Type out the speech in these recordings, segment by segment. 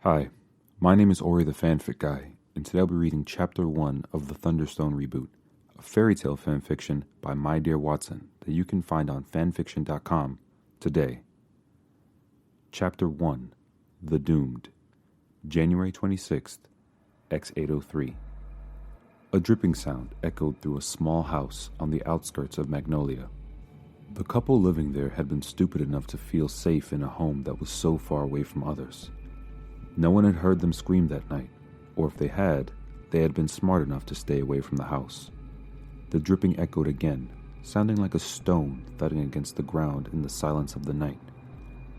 Hi, my name is Ori the Fanfic Guy, and today I'll be reading Chapter 1 of the Thunder Stone Reboot, a fairy tale fanfiction by MyDearWatson that you can find on fanfiction.com today. Chapter 1, The Doomed, January 26th, X803. A dripping sound echoed through a small house on the outskirts of Magnolia. The couple living there had been stupid enough to feel safe in a home that was so far away from others. No one had heard them scream that night, or if they had been smart enough to stay away from the house. The dripping echoed again, sounding like a stone thudding against the ground in the silence of the night.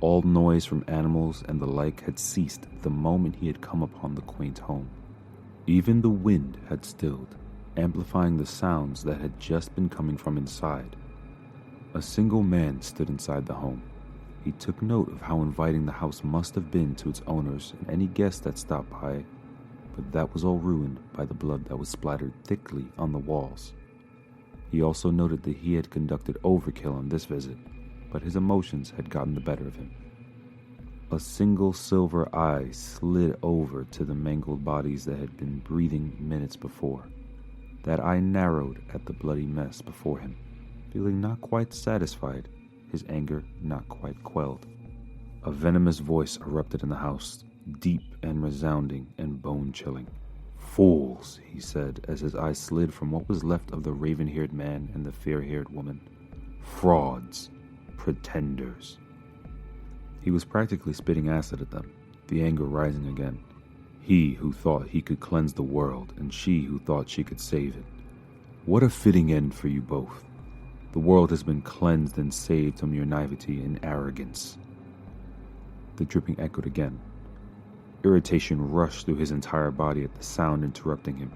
All noise from animals and the like had ceased the moment he had come upon the quaint home. Even the wind had stilled, amplifying the sounds that had just been coming from inside. A single man stood inside the home. He took note of how inviting the house must have been to its owners and any guest that stopped by, but that was all ruined by the blood that was splattered thickly on the walls. He also noted that he had conducted overkill on this visit, but his emotions had gotten the better of him. A single silver eye slid over to the mangled bodies that had been breathing minutes before. That eye narrowed at the bloody mess before him, feeling not quite satisfied, his anger not quite quelled. A venomous voice erupted in the house, deep and resounding and bone-chilling. "Fools," he said, as his eyes slid from what was left of the raven-haired man and the fair-haired woman. "Frauds. Pretenders." He was practically spitting acid at them, the anger rising again. He who thought he could cleanse the world, and she who thought she could save it. What a fitting end for you both. The world has been cleansed and saved from your naivety and arrogance. The dripping echoed again. Irritation rushed through his entire body at the sound interrupting him.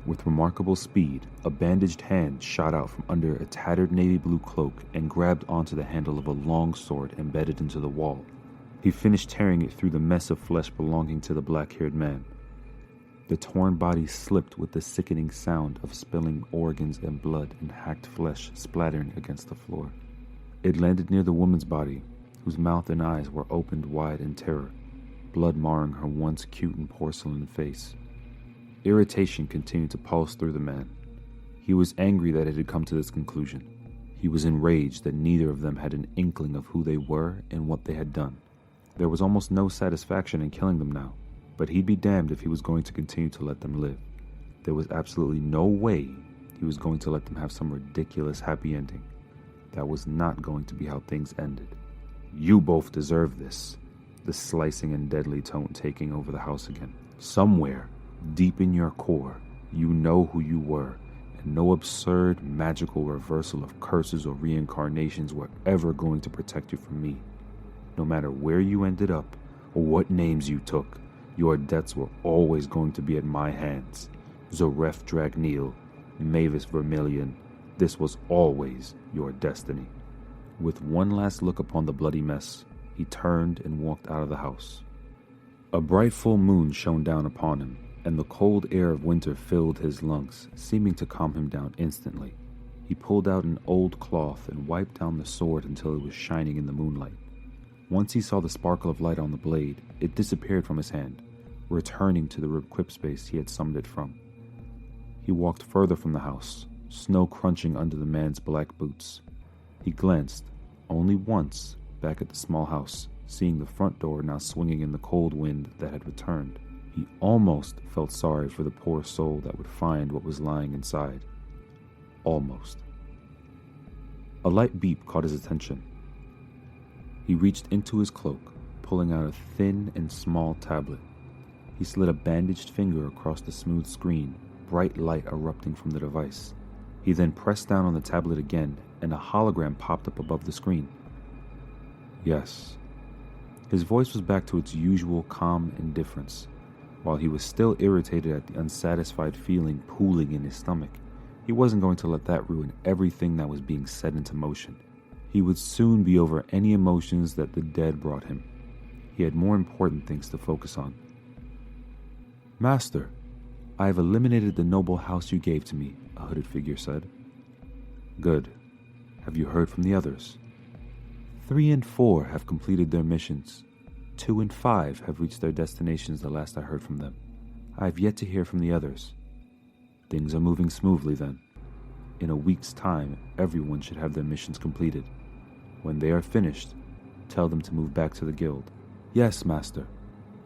With remarkable speed, a bandaged hand shot out from under a tattered navy blue cloak and grabbed onto the handle of a long sword embedded into the wall. He finished tearing it through the mess of flesh belonging to the black-haired man. The torn body slipped with the sickening sound of spilling organs and blood and hacked flesh splattering against the floor. It landed near the woman's body, whose mouth and eyes were opened wide in terror, blood marring her once cute and porcelain face. Irritation continued to pulse through the man. He was angry that it had come to this conclusion. He was enraged that neither of them had an inkling of who they were and what they had done. There was almost no satisfaction in killing them now, but he'd be damned if he was going to continue to let them live. There was absolutely no way he was going to let them have some ridiculous happy ending. That was not going to be how things ended. "You both deserve this," the slicing and deadly tone taking over the house again. "Somewhere, deep in your core, you know who you were, and no absurd, magical reversal of curses or reincarnations were ever going to protect you from me. No matter where you ended up, or what names you took, your debts were always going to be at my hands. Zoref Dragneel, Mavis Vermilion, this was always your destiny." With one last look upon the bloody mess, he turned and walked out of the house. A bright full moon shone down upon him, and the cold air of winter filled his lungs, seeming to calm him down instantly. He pulled out an old cloth and wiped down the sword until it was shining in the moonlight. Once he saw the sparkle of light on the blade, it disappeared from his hand, returning to the equip space he had summoned it from. He walked further from the house, snow crunching under the man's black boots. He glanced, only once, back at the small house, seeing the front door now swinging in the cold wind that had returned. He almost felt sorry for the poor soul that would find what was lying inside. Almost. A light beep caught his attention. He reached into his cloak, pulling out a thin and small tablet. He slid a bandaged finger across the smooth screen, bright light erupting from the device. He then pressed down on the tablet again, and a hologram popped up above the screen. Yes. His voice was back to its usual calm indifference. While he was still irritated at the unsatisfied feeling pooling in his stomach, he wasn't going to let that ruin everything that was being set into motion. He would soon be over any emotions that the dead brought him. He had more important things to focus on. "Master, I have eliminated the noble house you gave to me," a hooded figure said. "Good. Have you heard from the others?" 3 and 4 have completed their missions. 2 and 5 have reached their destinations the last I heard from them. I have yet to hear from the others. Things are moving smoothly then. In a week's time, everyone should have their missions completed. When they are finished, tell them to move back to the guild. Yes, Master.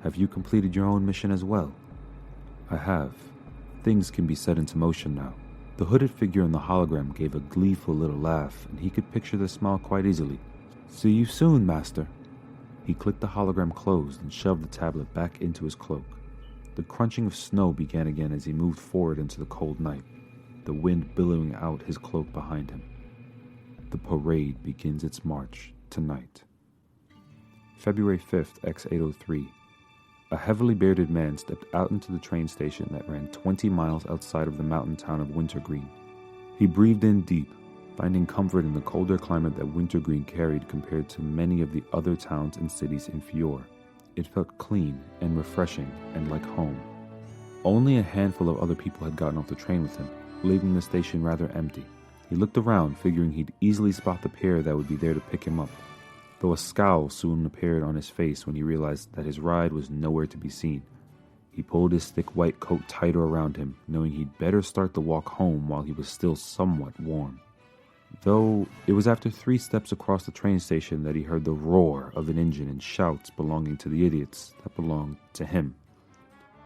Have you completed your own mission as well? I have. Things can be set into motion now. The hooded figure in the hologram gave a gleeful little laugh, and he could picture the smile quite easily. See you soon, Master. He clicked the hologram closed and shoved the tablet back into his cloak. The crunching of snow began again as he moved forward into the cold night, the wind billowing out his cloak behind him. The parade begins its march tonight. February 5th, X803. A heavily bearded man stepped out into the train station that ran 20 miles outside of the mountain town of Wintergreen. He breathed in deep, finding comfort in the colder climate that Wintergreen carried compared to many of the other towns and cities in Fiore. It felt clean and refreshing and like home. Only a handful of other people had gotten off the train with him, leaving the station rather empty. He looked around, figuring he'd easily spot the pair that would be there to pick him up, though a scowl soon appeared on his face when he realized that his ride was nowhere to be seen. He pulled his thick white coat tighter around him, knowing he'd better start the walk home while he was still somewhat warm. Though it was after 3 steps across the train station that he heard the roar of an engine and shouts belonging to the idiots that belonged to him.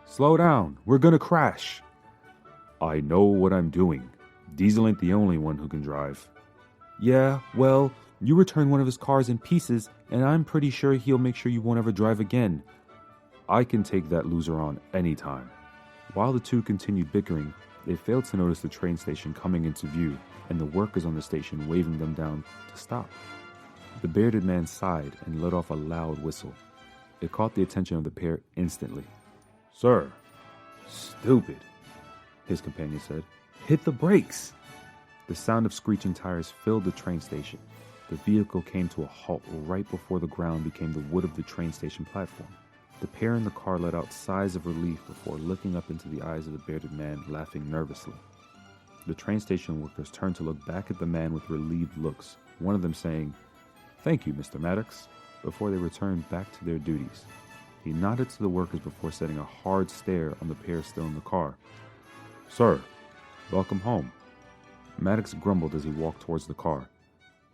Slow down, we're gonna crash. I know what I'm doing. Diesel ain't the only one who can drive. Yeah, well, you returned one of his cars in pieces, and I'm pretty sure he'll make sure you won't ever drive again. I can take that loser on anytime. While the two continued bickering, they failed to notice the train station coming into view, and the workers on the station waving them down to stop. The bearded man sighed and let off a loud whistle. It caught the attention of the pair instantly. Sir, stupid, his companion said. Hit the brakes! The sound of screeching tires filled the train station. The vehicle came to a halt right before the ground became the wood of the train station platform. The pair in the car let out sighs of relief before looking up into the eyes of the bearded man, laughing nervously. The train station workers turned to look back at the man with relieved looks, one of them saying, "Thank you, Mr. Maddox," before they returned back to their duties. He nodded to the workers before setting a hard stare on the pair still in the car. Sir, welcome home. Maddox grumbled as he walked towards the car.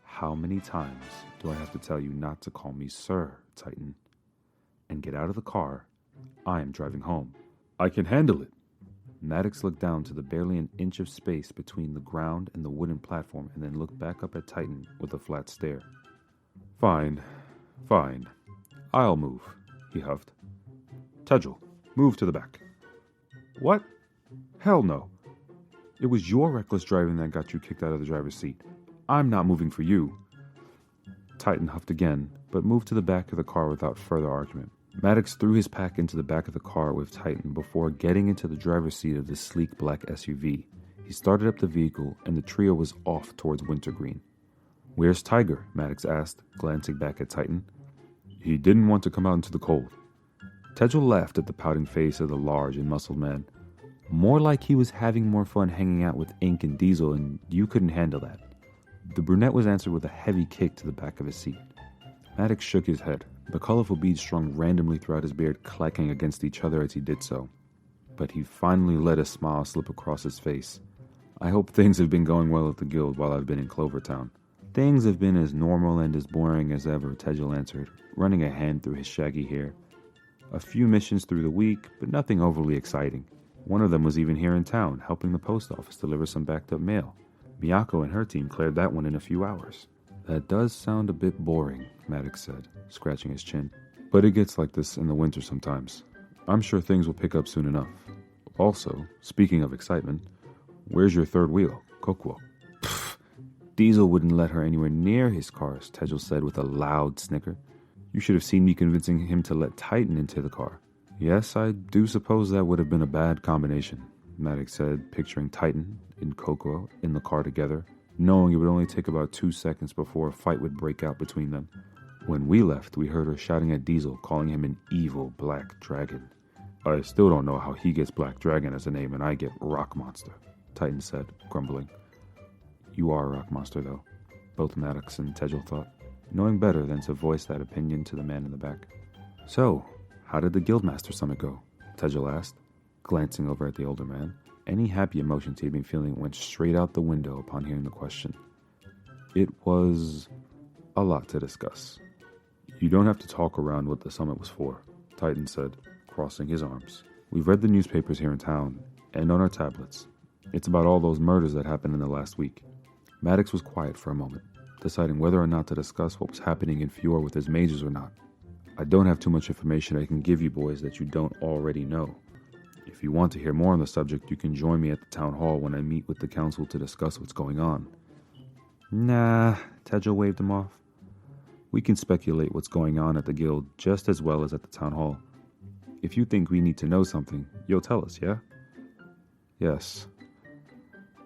How many times do I have to tell you not to call me Sir, Titan? And get out of the car. I am driving home. I can handle it. Maddox looked down to the barely an inch of space between the ground and the wooden platform and then looked back up at Titan with a flat stare. Fine. I'll move, he huffed. Tejil, move to the back. What? Hell no. It was your reckless driving that got you kicked out of the driver's seat. I'm not moving for you. Titan huffed again, but moved to the back of the car without further argument. Maddox threw his pack into the back of the car with Titan before getting into the driver's seat of the sleek black SUV. He started up the vehicle, and the trio was off towards Wintergreen. Where's Tiger? Maddox asked, glancing back at Titan. He didn't want to come out into the cold. Tejil laughed at the pouting face of the large and muscled man. More like he was having more fun hanging out with Ink and Diesel, and you couldn't handle that. The brunette was answered with a heavy kick to the back of his seat. Maddox shook his head, the colorful beads strung randomly throughout his beard clacking against each other as he did so. But he finally let a smile slip across his face. I hope things have been going well at the guild while I've been in Clovertown. Things have been as normal and as boring as ever, Tejil answered, running a hand through his shaggy hair. A few missions through the week, but nothing overly exciting. One of them was even here in town, helping the post office deliver some backed-up mail. Miyako and her team cleared that one in a few hours. That does sound a bit boring, Maddox said, scratching his chin. But it gets like this in the winter sometimes. I'm sure things will pick up soon enough. Also, speaking of excitement, where's your third wheel, Kokuo? Pfft, Diesel wouldn't let her anywhere near his cars, Tejil said with a loud snicker. You should have seen me convincing him to let Titan into the car. Yes, I do suppose that would have been a bad combination, Maddox said, picturing Titan and Kokuo in the car together, knowing it would only take about 2 seconds before a fight would break out between them. When we left, we heard her shouting at Diesel, calling him an evil black dragon. I still don't know how he gets Black Dragon as a name and I get Rock Monster, Titan said, grumbling. You are a rock monster, though, both Maddox and Tejil thought, knowing better than to voice that opinion to the man in the back. So, how did the Guildmaster Summit go? Tejil asked, glancing over at the older man. Any happy emotions he'd been feeling went straight out the window upon hearing the question. It was a lot to discuss. You don't have to talk around what the summit was for, Titan said, crossing his arms. We've read the newspapers here in town, and on our tablets. It's about all those murders that happened in the last week. Maddox was quiet for a moment, deciding whether or not to discuss what was happening in Fiore with his mages or not. I don't have too much information I can give you boys that you don't already know. If you want to hear more on the subject, you can join me at the town hall when I meet with the council to discuss what's going on. Nah, Tejil waved him off. We can speculate what's going on at the guild just as well as at the town hall. If you think we need to know something, you'll tell us, yeah? Yes.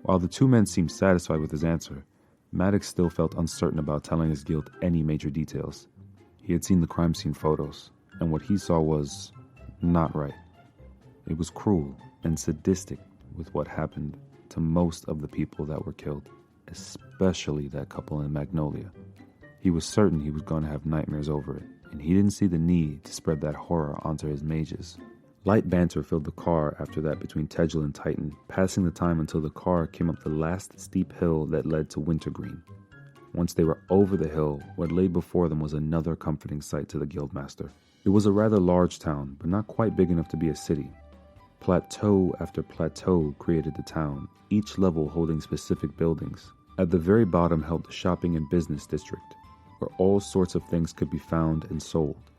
While the two men seemed satisfied with his answer, Maddox still felt uncertain about telling his guild any major details. He had seen the crime scene photos, and what he saw was not right. It was cruel and sadistic with what happened to most of the people that were killed, especially that couple in Magnolia. He was certain he was going to have nightmares over it, and he didn't see the need to spread that horror onto his mages. Light banter filled the car after that between Tejil and Titan, passing the time until the car came up the last steep hill that led to Wintergreen. Once they were over the hill, what lay before them was another comforting sight to the Guildmaster. It was a rather large town, but not quite big enough to be a city. Plateau after plateau created the town, each level holding specific buildings. At the very bottom held the shopping and business district, where all sorts of things could be found and sold.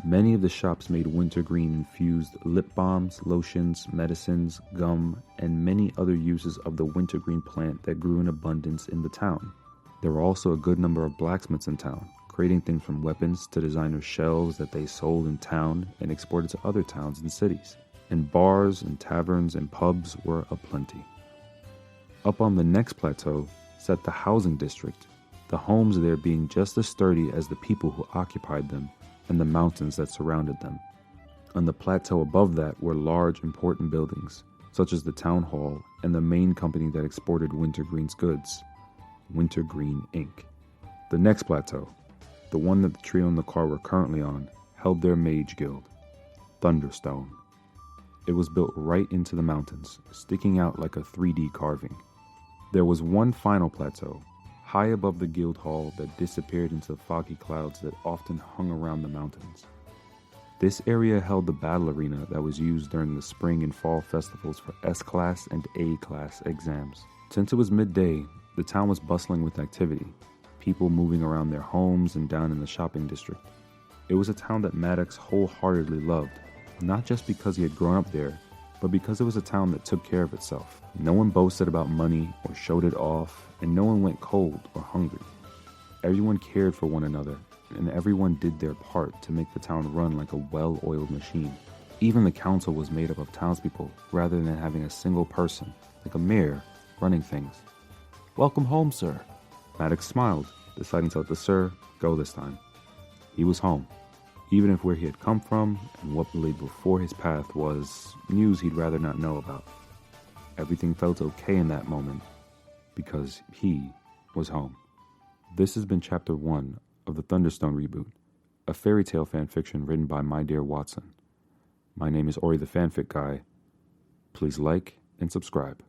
Many of the shops made wintergreen-infused lip balms, lotions, medicines, gum, and many other uses of the wintergreen plant that grew in abundance in the town. There were also a good number of blacksmiths in town, creating things from weapons to designer shells that they sold in town and exported to other towns and cities. And bars and taverns and pubs were aplenty. Up on the next plateau sat the housing district, the homes there being just as sturdy as the people who occupied them and the mountains that surrounded them. On the plateau above that were large, important buildings, such as the town hall and the main company that exported Wintergreen's goods, Wintergreen Inc. The next plateau, the one that the trio in the car were currently on, held their mage guild, Thunderstone. It was built right into the mountains, sticking out like a 3D carving. There was one final plateau, high above the guild hall, that disappeared into the foggy clouds that often hung around the mountains. This area held the battle arena that was used during the spring and fall festivals for S-Class and A-Class exams. Since it was midday, the town was bustling with activity, people moving around their homes and down in the shopping district. It was a town that Maddox wholeheartedly loved, not just because he had grown up there, but because it was a town that took care of itself. No one boasted about money or showed it off, and no one went cold or hungry. Everyone cared for one another, and everyone did their part to make the town run like a well-oiled machine. Even the council was made up of townspeople, rather than having a single person, like a mayor, running things. "Welcome home, sir." Maddox smiled, deciding to let the sir go this time. He was home, even if where he had come from and what lay before his path was news he'd rather not know about. Everything felt okay in that moment, because he was home. This has been Chapter 1 of the Thunder Stone Reboot, a fairy tale fanfiction written by MyDearWatson. My name is Ori the Fanfic Guy. Please like and subscribe.